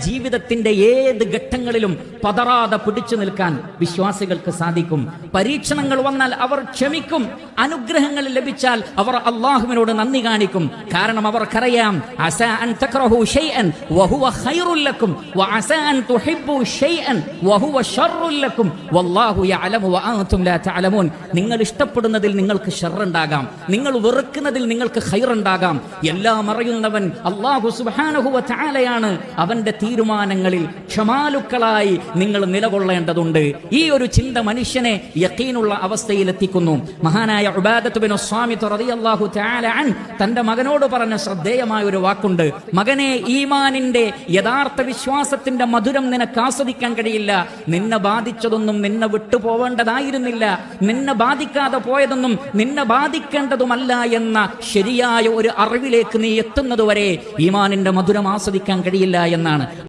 ജീവിതത്തിന്റെ ഏത് ഘട്ടങ്ങളിലും പതറാതെ പിടിച്ചു നിൽക്കാൻ വിശ്വാസികൾക്ക് സാധിക്കും. പരീക്ഷണങ്ങൾ വന്നാൽ അവർ ക്ഷമിക്കും. അനുഗ്രഹങ്ങൾ ലഭിച്ചാൽ അവർ അല്ലാഹുവിനോട് നന്ദി കാണിക്കും. കാരണം അവർക്കറിയാം അസാ അൻ തക്റഹു ഷൈഅൻ വഹുവ ഖൈറുൽ ലക്കും വഅസാ അൻ തുഹിബ്ബു ഷൈഅൻ വഹുവ ശർറുൽ ലക്കും വല്ലാഹു യഅലമു വഅൻതും ലാ തഅലമൂൻ. നിങ്ങൾ ഇഷ്ടപ്പെടുന്നതിൽ നിങ്ങൾക്ക് ശർറുണ്ടാകാം, നിങ്ങൾ വെറുക്കുന്നതിൽ നിങ്ങൾക്ക് ഖൈറുണ്ടാകാം. എല്ലാം അറിയുന്നവൻ അല്ലാഹു സുബ്ഹാനഹു വ തആലയാണ്. അവന്റെ തീരുമാനങ്ങളിൽ ക്ഷമാലുക്കളായി നിങ്ങൾ നിലകൊള്ളേണ്ടതുണ്ട്. ഈ ഒരു ചിന്ത മനുഷ്യനെ യഖീനുള്ള അവസ്ഥയിൽ എത്തിക്കുന്നു. മഹാനായ ഉബാദത്ത് ബിൻ സ്വാമിത്ത് റളിയല്ലാഹു തആല അൻ തന്റെ മകനോട് പറഞ്ഞ ശ്രദ്ധേയമായ ഒരു വാക്കുണ്ട്. മകനെ, ഈമാനിന്റെ യഥാർത്ഥ വിശ്വാസത്തിന്റെ മധുരം നിനക്ക് ആസ്വദിക്കാൻ കഴിയില്ല. നിന്നെ ബാധിച്ചതൊന്നും നിന്നെ വിട്ടുപോവേണ്ടതായിരുന്നില്ല, നിന്നെ ബാധിക്കാതെ പോയതൊന്നും നിന്നെ ബാധിക്കേണ്ടതുമല്ല എന്ന ശരിയായ ഒരു അറിവിലേക്ക് നീ എത്തുന്നതുവരെ ഈമാനിന്റെ മധുരം ആസ്വദിക്കാൻ കഴിയില്ല എന്നാണ്.